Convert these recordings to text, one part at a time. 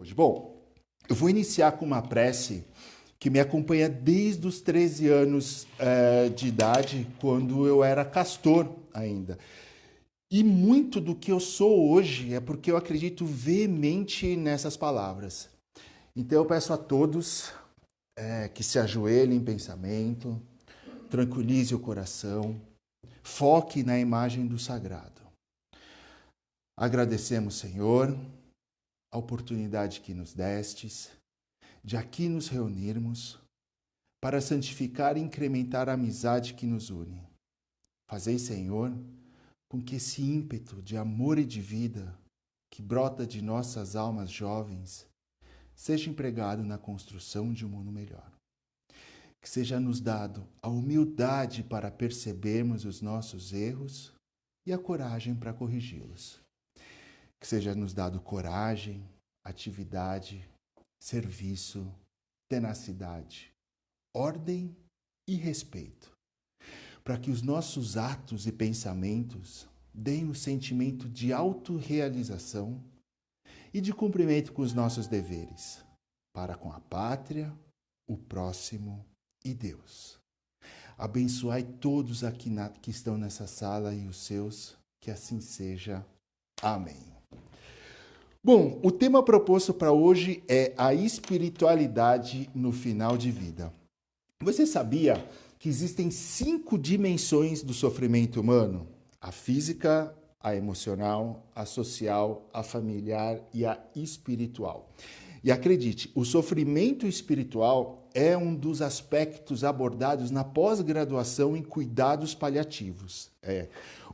hoje? Bom, eu vou iniciar com uma prece que me acompanha desde os 13 anos de idade, quando eu era castor ainda. E muito do que eu sou hoje é porque eu acredito veemente nessas palavras. Então eu peço a todos que se ajoelhem em pensamento, tranquilize o coração, foque na imagem do sagrado. Agradecemos, Senhor, a oportunidade que nos destes, de aqui nos reunirmos para santificar e incrementar a amizade que nos une. Fazei, Senhor, com que esse ímpeto de amor e de vida que brota de nossas almas jovens seja empregado na construção de um mundo melhor. Que seja nos dado a humildade para percebermos os nossos erros e a coragem para corrigi-los. Que seja nos dado coragem, atividade, serviço, tenacidade, ordem e respeito, para que os nossos atos e pensamentos deem o sentimento de autorrealização e de cumprimento com os nossos deveres, para com a pátria, o próximo e Deus. Abençoai todos aqui que estão nessa sala e os seus, que assim seja. Amém. Bom, o tema proposto para hoje é a espiritualidade no final de vida. Você sabia que existem 5 dimensões do sofrimento humano? A física, a emocional, a social, a familiar e a espiritual. E acredite, o sofrimento espiritual é um dos aspectos abordados na pós-graduação em cuidados paliativos.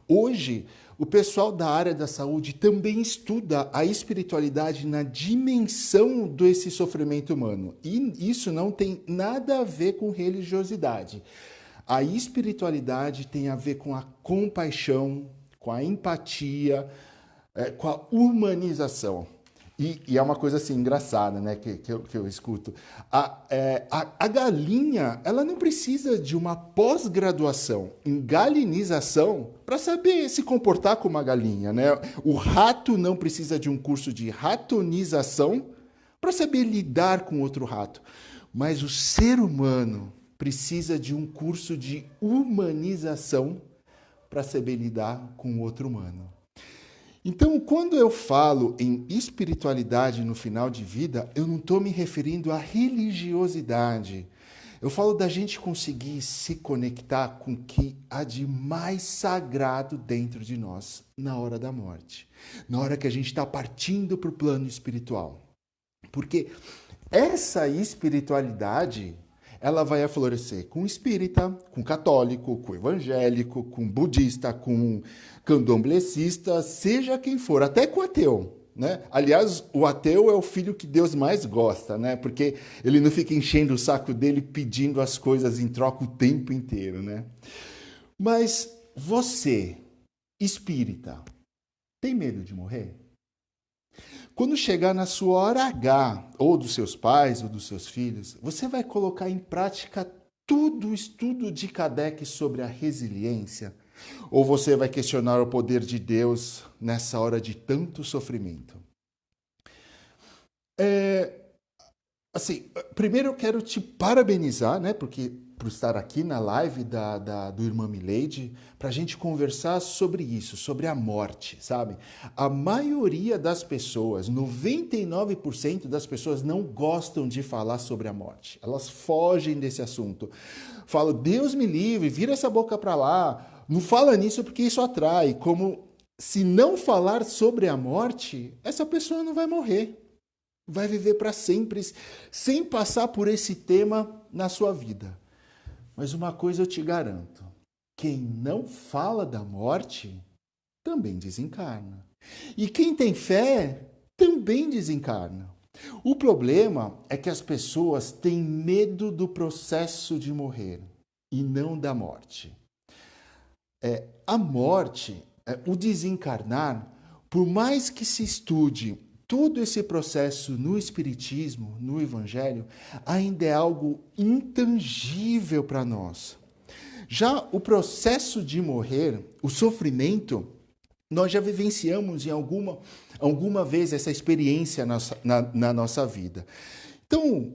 Hoje, o pessoal da área da saúde também estuda a espiritualidade na dimensão desse sofrimento humano. E isso não tem nada a ver com religiosidade. A espiritualidade tem a ver com a compaixão, com a empatia, com a humanização. E é uma coisa assim engraçada, né, que eu escuto. A galinha, ela não precisa de uma pós-graduação em galinização para saber se comportar como uma galinha, né? O rato não precisa de um curso de ratonização para saber lidar com outro rato. Mas o ser humano precisa de um curso de humanização para saber lidar com outro humano. Então, quando eu falo em espiritualidade no final de vida, eu não estou me referindo à religiosidade. Eu falo da gente conseguir se conectar com o que há de mais sagrado dentro de nós na hora da morte, na hora que a gente está partindo para o plano espiritual. Porque essa espiritualidade, ela vai florescer com espírita, com católico, com evangélico, com budista, com candomblessista, seja quem for, até com ateu, né? Aliás, o ateu é o filho que Deus mais gosta, né? Porque ele não fica enchendo o saco dele pedindo as coisas em troca o tempo inteiro, né? Mas você, espírita, tem medo de morrer? Quando chegar na sua hora H, ou dos seus pais, ou dos seus filhos, você vai colocar em prática tudo o estudo de Kardec sobre a resiliência? Ou você vai questionar o poder de Deus nessa hora de tanto sofrimento? Primeiro eu quero te parabenizar, né, por estar aqui na live do Irmã Mileide, para a gente conversar sobre isso, sobre a morte, sabe? A maioria das pessoas, 99% das pessoas não gostam de falar sobre a morte. Elas fogem desse assunto. Falam, Deus me livre, vira essa boca para lá. Não fala nisso porque isso atrai. Como se não falar sobre a morte, essa pessoa não vai morrer. Vai viver para sempre, sem passar por esse tema na sua vida. Mas uma coisa eu te garanto, quem não fala da morte também desencarna. E quem tem fé também desencarna. O problema é que as pessoas têm medo do processo de morrer e não da morte. A morte, o desencarnar, por mais que se estude todo esse processo no Espiritismo, no Evangelho, ainda é algo intangível para nós. Já o processo de morrer, o sofrimento, Nós já vivenciamos em alguma vez essa experiência na nossa vida. Então,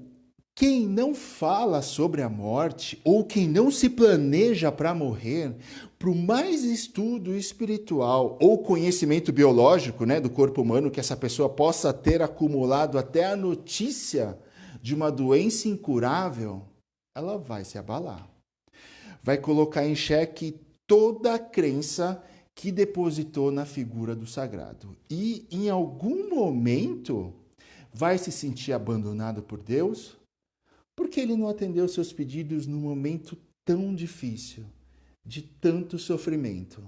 quem não fala sobre a morte, ou quem não se planeja para morrer, por mais estudo espiritual ou conhecimento biológico, né, do corpo humano que essa pessoa possa ter acumulado até a notícia de uma doença incurável, ela vai se abalar. Vai colocar em xeque toda a crença que depositou na figura do sagrado. E, em algum momento, vai se sentir abandonado por Deus, porque ele não atendeu seus pedidos num momento tão difícil, de tanto sofrimento.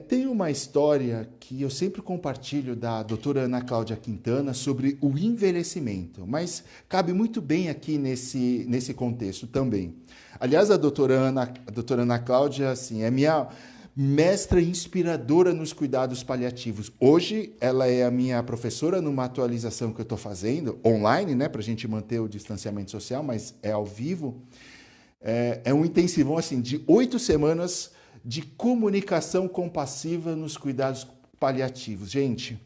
Tem uma história que eu sempre compartilho da doutora Ana Cláudia Quintana sobre o envelhecimento, mas cabe muito bem aqui nesse contexto também. Aliás, a doutora Ana Cláudia assim, é minha mestra inspiradora nos cuidados paliativos. Hoje, ela é a minha professora numa atualização que eu estou fazendo, online, né, para a gente manter o distanciamento social, mas é ao vivo. É um intensivão assim, de 8 semanas de comunicação compassiva nos cuidados paliativos. Gente,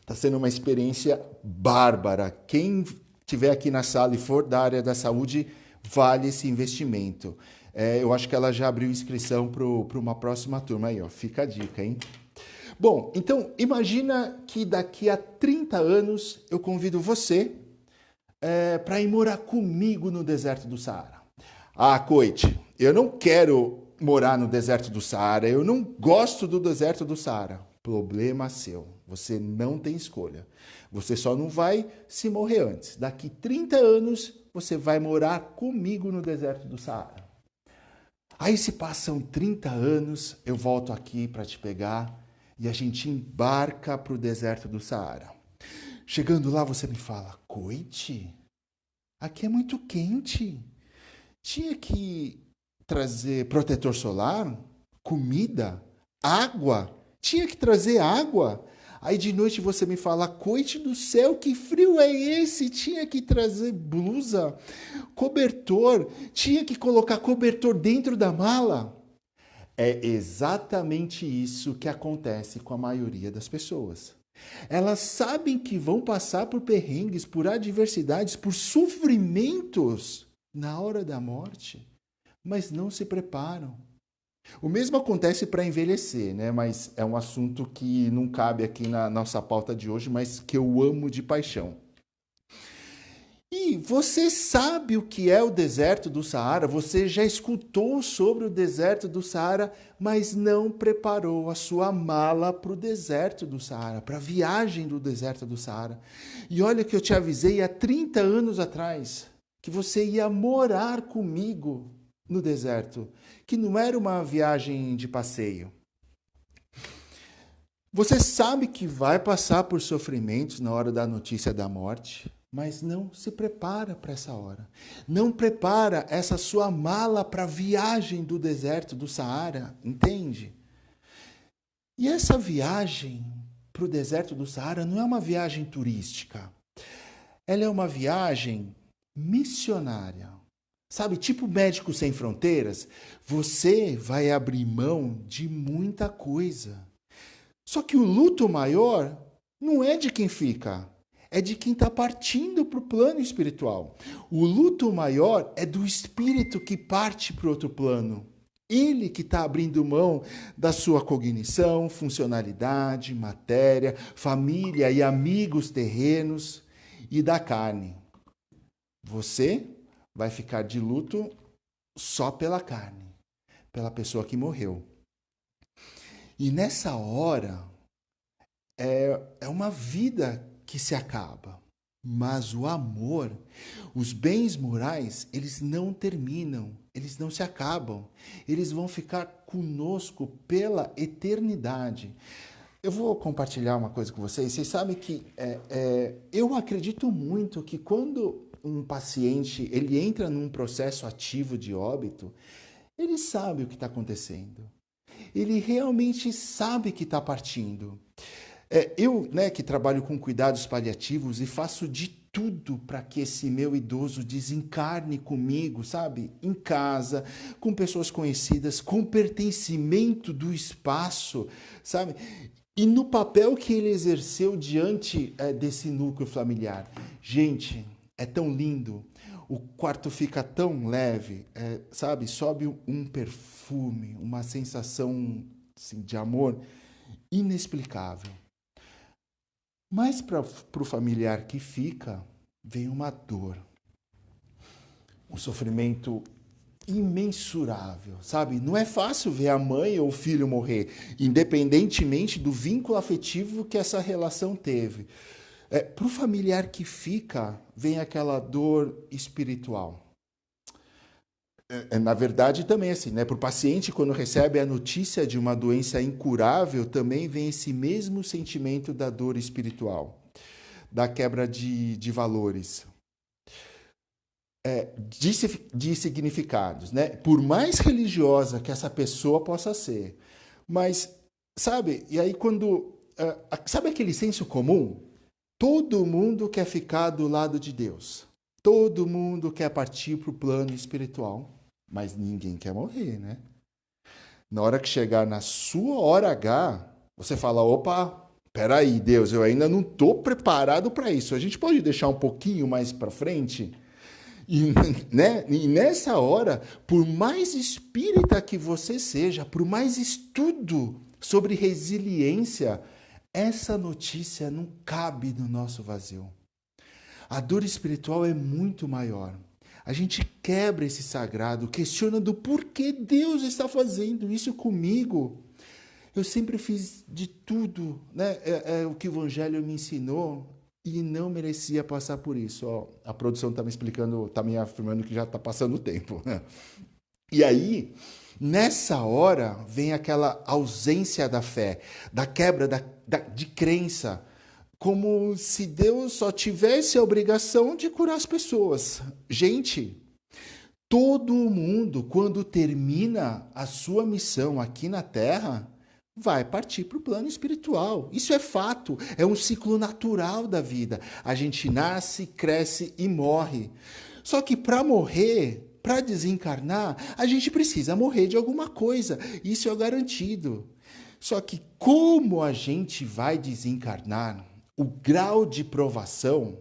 está sendo uma experiência bárbara. Quem estiver aqui na sala e for da área da saúde, vale esse investimento. Eu acho que ela já abriu inscrição para uma próxima turma aí, ó. Fica a dica, hein? Bom, então imagina que daqui a 30 anos eu convido você para ir morar comigo no deserto do Saara. Ah, Coit, eu não quero morar no deserto do Saara, eu não gosto do deserto do Saara. Problema seu, você não tem escolha. Você só não vai se morrer antes. Daqui 30 anos você vai morar comigo no deserto do Saara. Aí se passam 30 anos, eu volto aqui para te pegar e a gente embarca para o deserto do Saara. Chegando lá, você me fala, Coit, aqui é muito quente. Tinha que trazer protetor solar, comida, água. Tinha que trazer água. Aí de noite você me fala, Coit do céu, que frio é esse? Tinha que trazer blusa, cobertor, tinha que colocar cobertor dentro da mala. É exatamente isso que acontece com a maioria das pessoas. Elas sabem que vão passar por perrengues, por adversidades, por sofrimentos na hora da morte, mas não se preparam. O mesmo acontece para envelhecer, né? Mas é um assunto que não cabe aqui na nossa pauta de hoje, mas que eu amo de paixão. E você sabe o que é o deserto do Saara, você já escutou sobre o deserto do Saara, mas não preparou a sua mala para o deserto do Saara, para a viagem do deserto do Saara. E olha que eu te avisei há 30 anos atrás que você ia morar comigo no deserto, que não era uma viagem de passeio. Você sabe que vai passar por sofrimentos na hora da notícia da morte, mas não se prepara para essa hora. Não prepara essa sua mala para a viagem do deserto do Saara, entende? E essa viagem para o deserto do Saara não é uma viagem turística. Ela é uma viagem missionária. Sabe, tipo Médicos Sem Fronteiras, você vai abrir mão de muita coisa. Só que o luto maior não é de quem fica, é de quem está partindo para o plano espiritual. O luto maior é do espírito que parte para o outro plano. Ele que está abrindo mão da sua cognição, funcionalidade, matéria, família e amigos terrenos e da carne. Você vai ficar de luto só pela carne, pela pessoa que morreu. E nessa hora, é uma vida que se acaba. Mas o amor, os bens morais, eles não terminam, eles não se acabam. Eles vão ficar conosco pela eternidade. Eu vou compartilhar uma coisa com vocês. Vocês sabem que eu acredito muito que quando um paciente ele entra num processo ativo de óbito, ele sabe o que está acontecendo. Ele realmente sabe que está partindo. Eu, né, que trabalho com cuidados paliativos e faço de tudo para que esse meu idoso desencarne comigo, sabe? Em casa, com pessoas conhecidas, com pertencimento do espaço, sabe? E no papel que ele exerceu diante desse núcleo familiar. Gente, é tão lindo. O quarto fica tão leve, sabe? Sobe um perfume, uma sensação assim, de amor inexplicável. Mas para o familiar que fica, vem uma dor, um sofrimento imensurável, sabe? Não é fácil ver a mãe ou o filho morrer, independentemente do vínculo afetivo que essa relação teve. Para o familiar que fica, vem aquela dor espiritual. Na verdade, também assim, né? Para o paciente, quando recebe a notícia de uma doença incurável, também vem esse mesmo sentimento da dor espiritual, da quebra de valores, de significados, né? Por mais religiosa que essa pessoa possa ser. Mas, sabe, e aí quando... sabe aquele senso comum? Todo mundo quer ficar do lado de Deus. Todo mundo quer partir para o plano espiritual. Mas ninguém quer morrer, né? Na hora que chegar na sua hora H, você fala, opa, peraí, Deus, eu ainda não estou preparado para isso. A gente pode deixar um pouquinho mais para frente? E, né? E nessa hora, por mais espírita que você seja, por mais estudo sobre resiliência, essa notícia não cabe no nosso vazio. A dor espiritual é muito maior. A gente quebra esse sagrado, questiona do porquê Deus está fazendo isso comigo. Eu sempre fiz de tudo, né? O que o Evangelho me ensinou e não merecia passar por isso. Ó, a produção está me explicando, está me afirmando que já está passando o tempo. E aí, nessa hora, vem aquela ausência da fé, da quebra de crença, como se Deus só tivesse a obrigação de curar as pessoas. Gente, todo mundo, quando termina a sua missão aqui na Terra, vai partir para o plano espiritual. Isso é fato, é um ciclo natural da vida. A gente nasce, cresce e morre. Só que para morrer, para desencarnar, a gente precisa morrer de alguma coisa. Isso é garantido. Só que como a gente vai desencarnar, o grau de provação,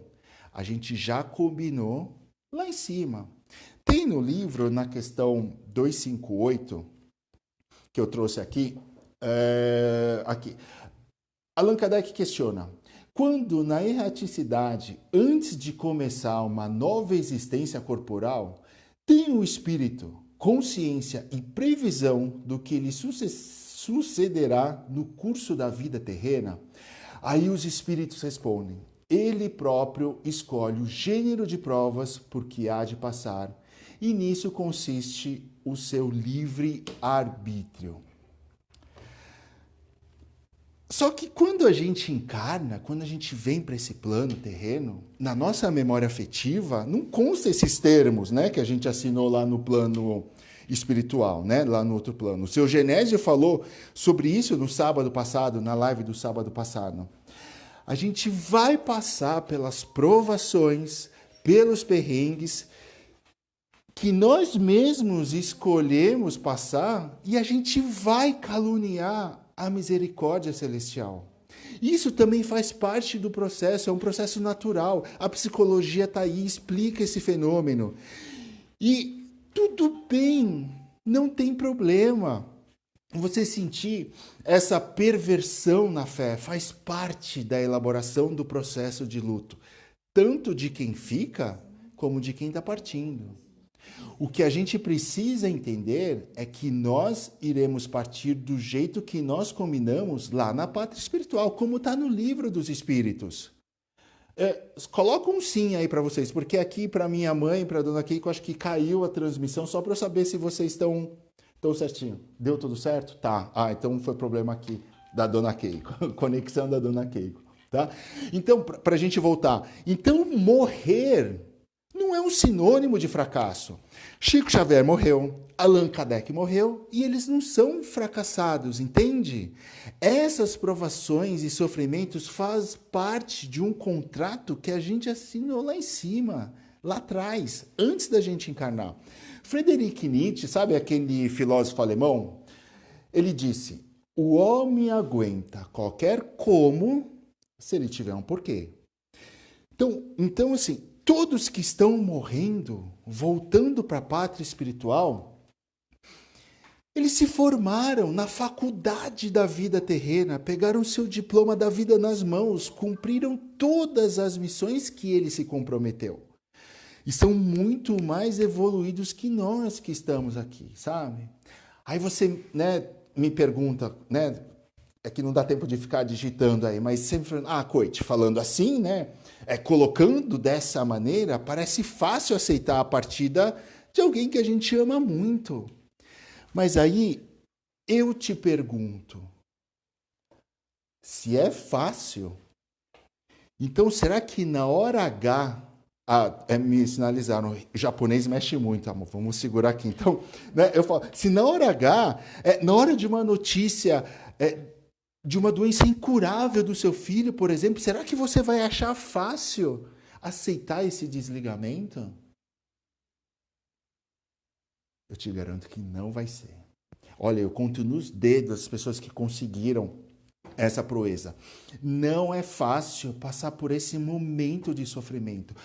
a gente já combinou lá em cima. Tem no livro, na questão 258, que eu trouxe aqui, aqui. Allan Kardec questiona, quando na erraticidade, antes de começar uma nova existência corporal, tem o espírito consciência e previsão do que lhe sucederá no curso da vida terrena? Aí os espíritos respondem, ele próprio escolhe o gênero de provas por que há de passar, e nisso consiste o seu livre arbítrio. Só que quando a gente encarna, quando a gente vem para esse plano terreno, na nossa memória afetiva, não consta esses termos, né, que a gente assinou lá no plano espiritual, né, lá no outro plano. O seu Genésio falou sobre isso no sábado passado, na live do sábado passado. A gente vai passar pelas provações, pelos perrengues que nós mesmos escolhemos passar e a gente vai caluniar a misericórdia celestial. Isso também faz parte do processo, é um processo natural. A psicologia está aí, explica esse fenômeno. E tudo bem, não tem problema. Você sentir essa perversão na fé faz parte da elaboração do processo de luto, tanto de quem fica como de quem está partindo. O que a gente precisa entender é que nós iremos partir do jeito que nós combinamos lá na pátria espiritual, como está no livro dos Espíritos. Coloca um sim aí para vocês, porque aqui para minha mãe, para a dona Keiko, acho que caiu a transmissão, só para eu saber se vocês estão certinho. Deu tudo certo? Tá. Então foi problema aqui da dona Keiko, conexão da dona Keiko. Tá? Então, para a gente voltar. Então, morrer não é um sinônimo de fracasso. Chico Xavier morreu, Allan Kardec morreu e eles não são fracassados, entende? Essas provações e sofrimentos fazem parte de um contrato que a gente assinou lá em cima, lá atrás, antes da gente encarnar. Friedrich Nietzsche, sabe aquele filósofo alemão? Ele disse: o homem aguenta qualquer como se ele tiver um porquê. Então assim, todos que estão morrendo, voltando para a pátria espiritual, eles se formaram na faculdade da vida terrena, pegaram seu diploma da vida nas mãos, cumpriram todas as missões que ele se comprometeu. E são muito mais evoluídos que nós que estamos aqui, sabe? Aí você, me pergunta, é que não dá tempo de ficar digitando aí, mas sempre, Coit, falando assim, colocando dessa maneira, parece fácil aceitar a partida de alguém que a gente ama muito. Mas aí, eu te pergunto, se é fácil, então será que na hora H, me sinalizaram, o japonês mexe muito, amor, vamos segurar aqui. Então, eu falo, se na hora H, na hora de uma notícia... de uma doença incurável do seu filho, por exemplo, será que você vai achar fácil aceitar esse desligamento? Eu te garanto que não vai ser. Olha, eu conto nos dedos as pessoas que conseguiram essa proeza. Não é fácil passar por esse momento de sofrimento.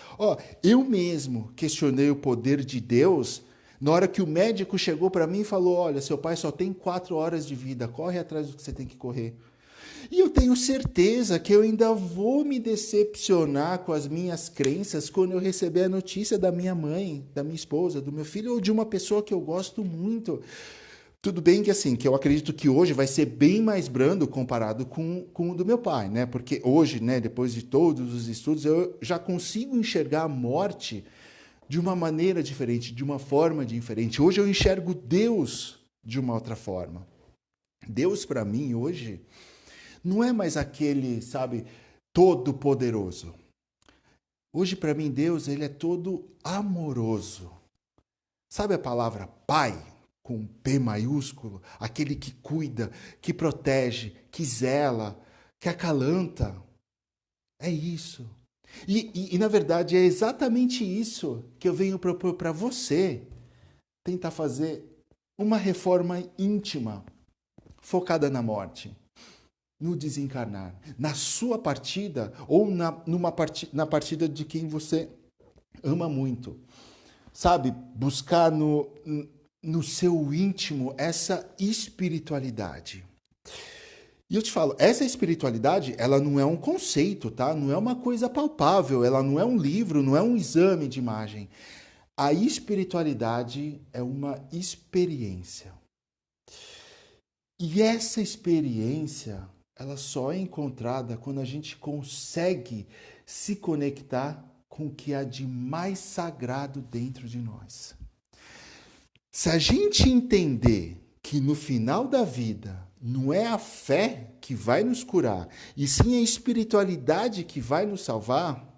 Eu mesmo questionei o poder de Deus na hora que o médico chegou para mim e falou: olha, seu pai só tem 4 horas de vida, corre atrás do que você tem que correr. E eu tenho certeza que eu ainda vou me decepcionar com as minhas crenças quando eu receber a notícia da minha mãe, da minha esposa, do meu filho ou de uma pessoa que eu gosto muito. Tudo bem que eu acredito que hoje vai ser bem mais brando comparado com o do meu pai, né? Porque hoje, depois de todos os estudos, eu já consigo enxergar a morte de uma maneira diferente, de uma forma diferente. Hoje eu enxergo Deus de uma outra forma. Deus, para mim, hoje, não é mais aquele, todo-poderoso. Hoje, para mim, Deus, ele é todo amoroso. Sabe a palavra Pai, com P maiúsculo? Aquele que cuida, que protege, que zela, que acalanta. É isso. E na verdade, é exatamente isso que eu venho propor para você. Tentar fazer uma reforma íntima, focada na morte, no desencarnar, na sua partida ou na partida de quem você ama muito. Buscar no seu íntimo essa espiritualidade. E eu te falo, essa espiritualidade, ela não é um conceito, tá? Não é uma coisa palpável, ela não é um livro, não é um exame de imagem. A espiritualidade é uma experiência. E essa experiência, ela só é encontrada quando a gente consegue se conectar com o que há de mais sagrado dentro de nós. Se a gente entender que no final da vida não é a fé que vai nos curar, e sim a espiritualidade que vai nos salvar,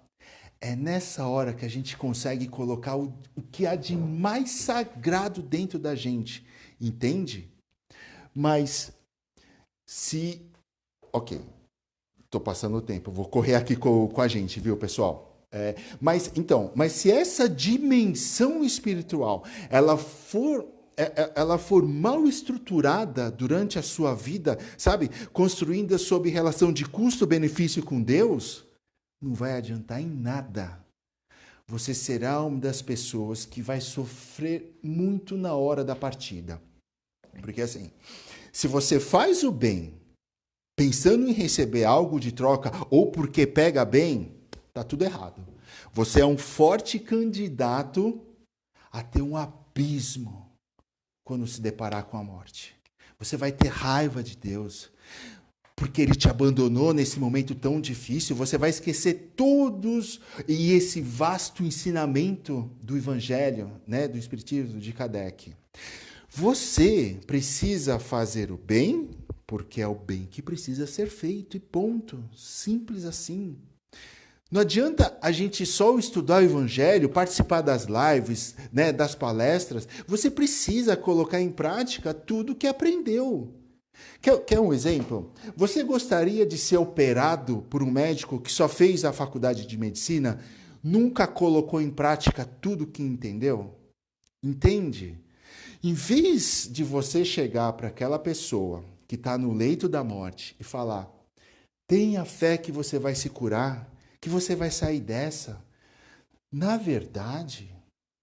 é nessa hora que a gente consegue colocar o que há de mais sagrado dentro da gente, entende? Mas Ok, estou passando o tempo, vou correr aqui com a gente, viu, pessoal? Mas se essa dimensão espiritual ela for mal estruturada durante a sua vida, construída sob relação de custo-benefício com Deus, não vai adiantar em nada. Você será uma das pessoas que vai sofrer muito na hora da partida. Porque assim, se você faz o bem pensando em receber algo de troca ou porque pega bem, tá tudo errado. Você é um forte candidato a ter um abismo quando se deparar com a morte. Você vai ter raiva de Deus, porque Ele te abandonou nesse momento tão difícil. Você vai esquecer todos e esse vasto ensinamento do Evangelho, do Espiritismo de Kardec. Você precisa fazer o bem, porque é o bem que precisa ser feito, e ponto. Simples assim. Não adianta a gente só estudar o Evangelho, participar das lives, né, das palestras. Você precisa colocar em prática tudo que aprendeu. Quer um exemplo? Você gostaria de ser operado por um médico que só fez a faculdade de medicina, nunca colocou em prática tudo que entendeu? Entende? Em vez de você chegar para aquela pessoa que está no leito da morte e falar: tenha fé que você vai se curar, que você vai sair dessa. Na verdade,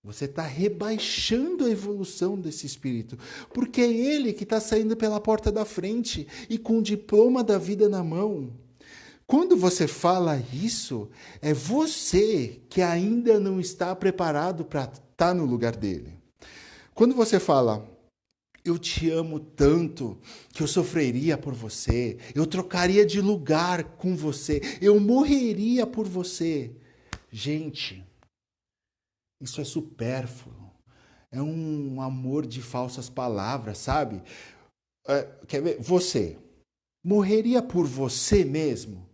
você está rebaixando a evolução desse espírito, porque é ele que está saindo pela porta da frente e com o diploma da vida na mão. Quando você fala isso, é você que ainda não está preparado para estar no lugar dele. Quando você fala: eu te amo tanto que eu sofreria por você, eu trocaria de lugar com você, eu morreria por você. Gente, isso é supérfluo. É um amor de falsas palavras, sabe? Quer ver? Você morreria por você mesmo?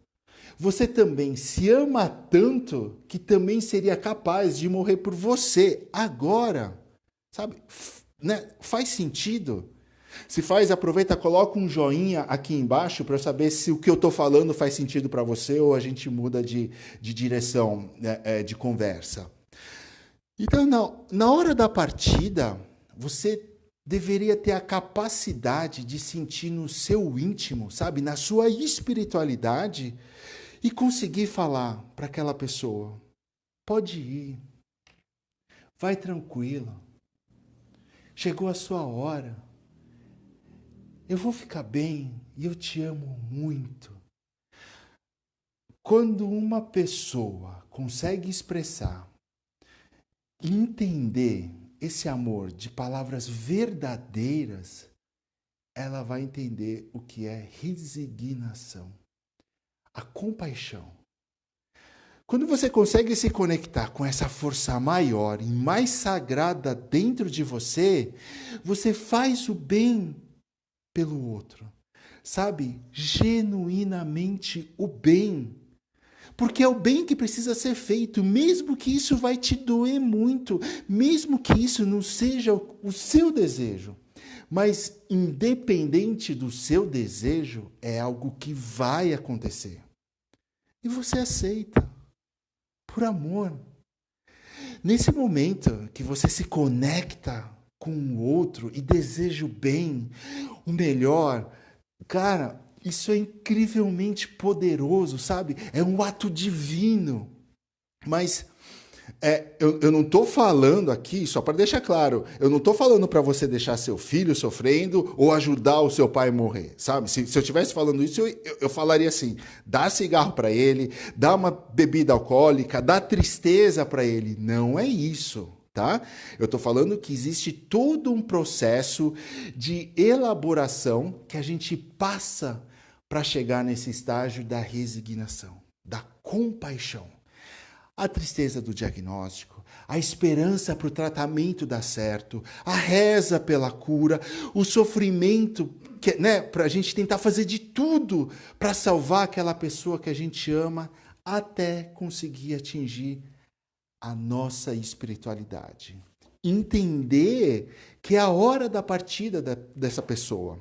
Você também se ama tanto que também seria capaz de morrer por você agora, sabe? Né? Faz sentido? Se faz, aproveita, coloca um joinha aqui embaixo para eu saber se o que eu estou falando faz sentido para você ou a gente muda de direção, né, de conversa. Então, na hora da partida, você deveria ter a capacidade de sentir no seu íntimo, sabe, na sua espiritualidade, e conseguir falar para aquela pessoa: pode ir, vai tranquilo, chegou a sua hora, eu vou ficar bem e eu te amo muito. Quando uma pessoa consegue expressar e entender esse amor de palavras verdadeiras, ela vai entender o que é resignação, a compaixão. Quando você consegue se conectar com essa força maior e mais sagrada dentro de você, você faz o bem pelo outro, sabe? Genuinamente o bem. Porque é o bem que precisa ser feito, mesmo que isso vai te doer muito, mesmo que isso não seja o seu desejo. Mas independente do seu desejo, é algo que vai acontecer. E você aceita, por amor. Nesse momento que você se conecta com o outro e deseja o bem, o melhor, cara, isso é incrivelmente poderoso, sabe? É um ato divino. Mas eu não estou falando aqui, só para deixar claro, eu não estou falando para você deixar seu filho sofrendo ou ajudar o seu pai a morrer, sabe? Se eu estivesse falando isso, eu falaria assim: dá cigarro para ele, dá uma bebida alcoólica, dá tristeza para ele. Não é isso. Tá? Eu estou falando que existe todo um processo de elaboração que a gente passa para chegar nesse estágio da resignação, da compaixão. A tristeza do diagnóstico, a esperança para o tratamento dar certo, a reza pela cura, o sofrimento, né, para a gente tentar fazer de tudo para salvar aquela pessoa que a gente ama, até conseguir atingir a nossa espiritualidade. Entender que é a hora da partida dessa pessoa.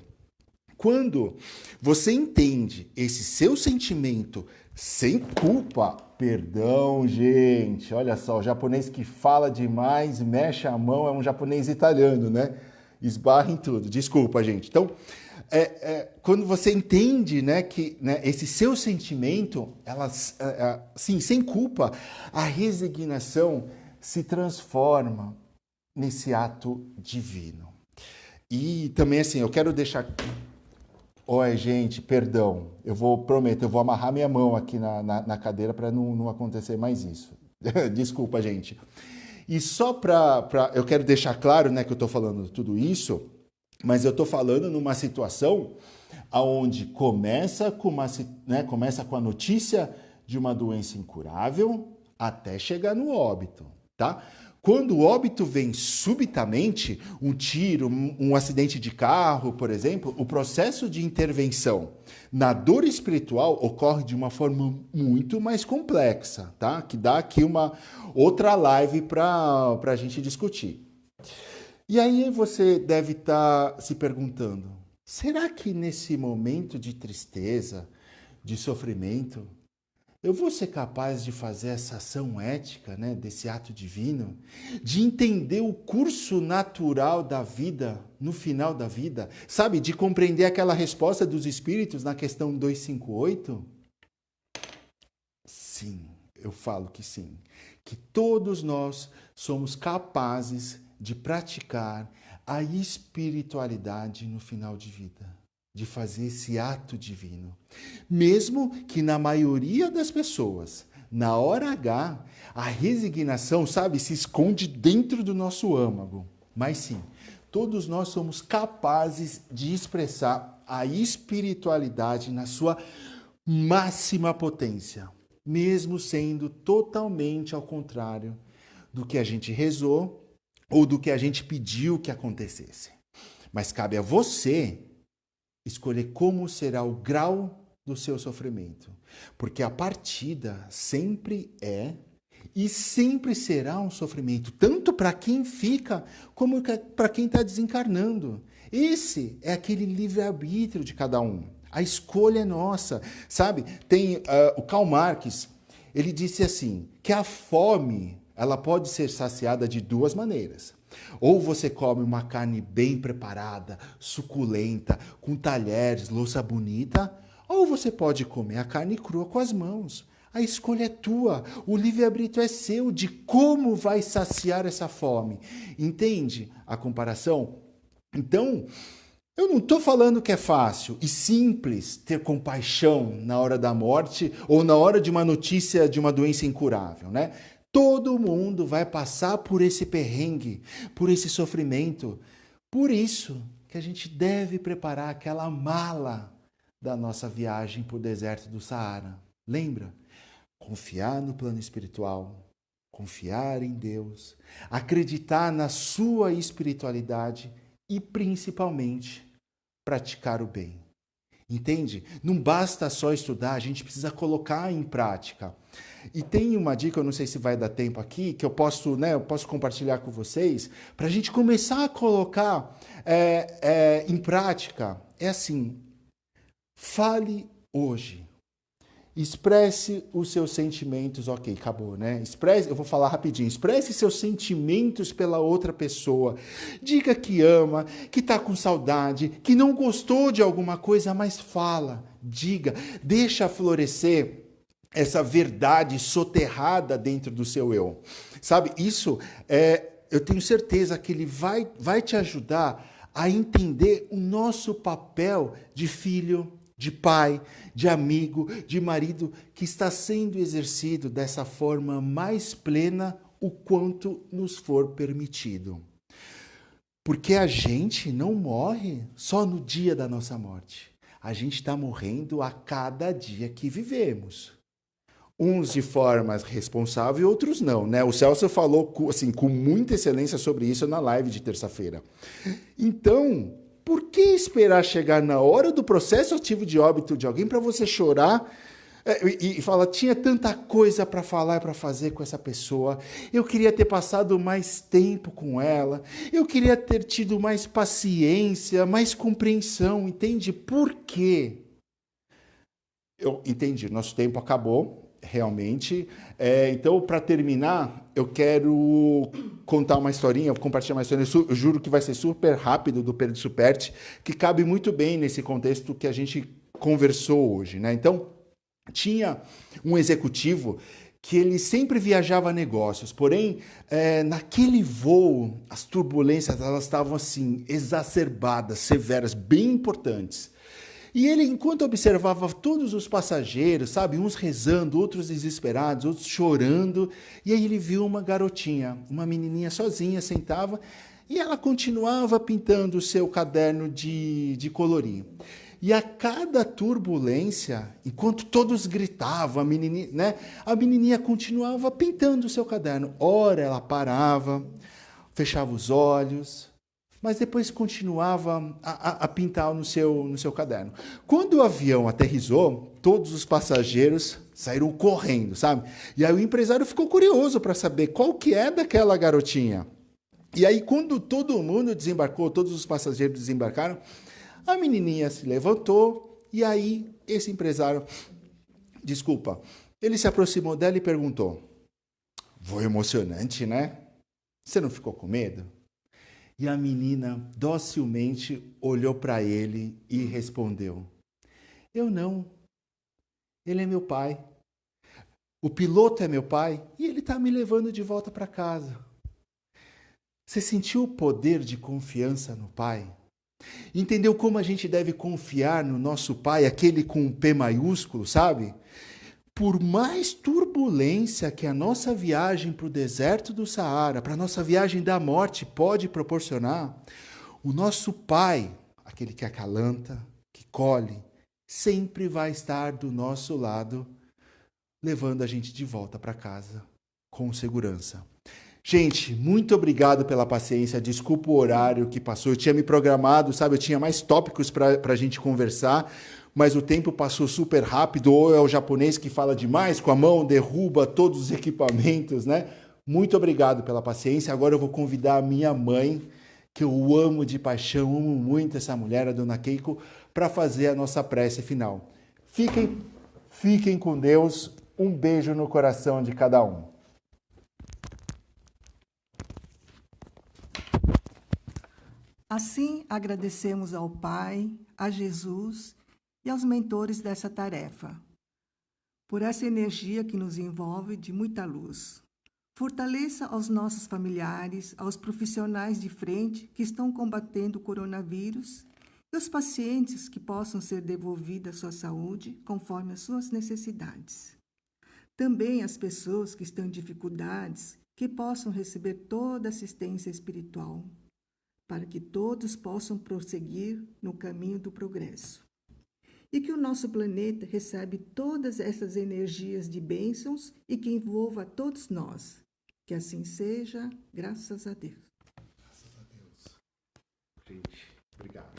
Quando você entende esse seu sentimento sem culpa, perdão, gente, olha só, o japonês que fala demais, mexe a mão, é um japonês italiano, né? Esbarra em tudo, desculpa, gente. Então, quando você entende, né, que, né, esse seu sentimento, sim, sem culpa, a resignação se transforma nesse ato divino. E também, assim, eu quero deixar... Oi, gente, perdão. Prometo, eu vou amarrar minha mão aqui na cadeira para não acontecer mais isso. Desculpa, gente. E só eu quero deixar claro, né, que eu estou falando tudo isso, mas eu estou falando numa situação onde começa com a notícia de uma doença incurável até chegar no óbito, tá? Quando o óbito vem subitamente, um tiro, um acidente de carro, por exemplo, o processo de intervenção na dor espiritual ocorre de uma forma muito mais complexa, tá? Que dá aqui uma outra live para a gente discutir. E aí você deve estar se perguntando, será que nesse momento de tristeza, de sofrimento, eu vou ser capaz de fazer essa ação ética, né, desse ato divino, de entender o curso natural da vida, no final da vida, sabe, de compreender aquela resposta dos espíritos na questão 258? Sim, eu falo que sim, que todos nós somos capazes de praticar a espiritualidade no final de vida, de fazer esse ato divino. Mesmo que na maioria das pessoas, na hora H, a resignação, sabe, se esconde dentro do nosso âmago. Mas sim, todos nós somos capazes de expressar a espiritualidade na sua máxima potência, mesmo sendo totalmente ao contrário do que a gente rezou ou do que a gente pediu que acontecesse. Mas cabe a você escolher como será o grau do seu sofrimento, porque a partida sempre é e sempre será um sofrimento, tanto para quem fica como para quem está desencarnando. Esse é aquele livre-arbítrio de cada um. A escolha é nossa, sabe? Tem o Karl Marx, ele disse assim, que a fome ela pode ser saciada de duas maneiras. Ou você come uma carne bem preparada, suculenta, com talheres, louça bonita, ou você pode comer a carne crua com as mãos. A escolha é tua, o livre-arbítrio é seu de como vai saciar essa fome. Entende a comparação? Então, eu não estou falando que é fácil e simples ter compaixão na hora da morte ou na hora de uma notícia de uma doença incurável, né? Todo mundo vai passar por esse perrengue, por esse sofrimento. Por isso que a gente deve preparar aquela mala da nossa viagem para o deserto do Saara. Lembra? Confiar no plano espiritual, confiar em Deus, acreditar na sua espiritualidade e, principalmente, praticar o bem. Entende? Não basta só estudar, a gente precisa colocar em prática. E tem uma dica, eu não sei se vai dar tempo aqui, que eu posso compartilhar com vocês, para a gente começar a colocar em prática. É assim, fale hoje. Expresse os seus sentimentos, ok, acabou, né? Eu vou falar rapidinho. Expresse seus sentimentos pela outra pessoa. Diga que ama, que está com saudade, que não gostou de alguma coisa, mas fala, diga, deixa florescer essa verdade soterrada dentro do seu eu. Sabe, isso eu tenho certeza que ele vai te ajudar a entender o nosso papel de filho, de pai, de amigo, de marido, que está sendo exercido dessa forma mais plena o quanto nos for permitido. Porque a gente não morre só no dia da nossa morte. A gente está morrendo a cada dia que vivemos. Uns de forma responsável e outros não, né? O Celso falou assim, com muita excelência sobre isso na live de terça-feira. Então, por que esperar chegar na hora do processo ativo de óbito de alguém para você chorar e falar, tinha tanta coisa para falar e para fazer com essa pessoa, eu queria ter passado mais tempo com ela, eu queria ter tido mais paciência, mais compreensão, entende? Por quê? Eu entendi, nosso tempo acabou. Realmente. Então, para terminar, eu quero contar uma historinha, compartilhar uma historinha, eu juro que vai ser super rápido, do Pedro Superti, que cabe muito bem nesse contexto que a gente conversou hoje, né? Então, tinha um executivo que ele sempre viajava a negócios, porém, naquele voo, as turbulências elas estavam assim, exacerbadas, severas, bem importantes. E ele, enquanto observava todos os passageiros, sabe, uns rezando, outros desesperados, outros chorando, e aí ele viu uma garotinha, uma menininha sozinha, sentava, e ela continuava pintando o seu caderno de colorir. E a cada turbulência, enquanto todos gritavam, a menininha continuava pintando o seu caderno. Ora ela parava, fechava os olhos, mas depois continuava a pintar no seu caderno. Quando o avião aterrissou, todos os passageiros saíram correndo, sabe? E aí o empresário ficou curioso para saber qual que é daquela garotinha. E aí quando todo mundo desembarcou, todos os passageiros desembarcaram, a menininha se levantou e aí esse empresário, ele se aproximou dela e perguntou: "Foi emocionante, né? Você não ficou com medo?" E a menina docilmente olhou para ele e respondeu: "Eu não. Ele é meu pai. O piloto é meu pai e ele está me levando de volta para casa." Você sentiu o poder de confiança no pai? Entendeu como a gente deve confiar no nosso pai, aquele com P maiúsculo, sabe? Por mais turbulência que a nossa viagem para o deserto do Saara, para a nossa viagem da morte pode proporcionar, o nosso pai, aquele que acalanta, que colhe, sempre vai estar do nosso lado, levando a gente de volta para casa, com segurança. Gente, muito obrigado pela paciência. Desculpa o horário que passou. Eu tinha me programado, sabe? Eu tinha mais tópicos para a gente conversar, mas o tempo passou super rápido. Ou é o japonês que fala demais, com a mão derruba todos os equipamentos, né? Muito obrigado pela paciência. Agora eu vou convidar a minha mãe, que eu amo de paixão, amo muito essa mulher, a dona Keiko, para fazer a nossa prece final. Fiquem com Deus. Um beijo no coração de cada um. Assim, agradecemos ao Pai, a Jesus e aos mentores dessa tarefa, por essa energia que nos envolve de muita luz. Fortaleça aos nossos familiares, aos profissionais de frente que estão combatendo o coronavírus e os pacientes que possam ser devolvida a sua saúde conforme as suas necessidades. Também as pessoas que estão em dificuldades que possam receber toda a assistência espiritual, para que todos possam prosseguir no caminho do progresso. E que o nosso planeta recebe todas essas energias de bênçãos e que envolva a todos nós. Que assim seja, graças a Deus. Graças a Deus. Gente, obrigado.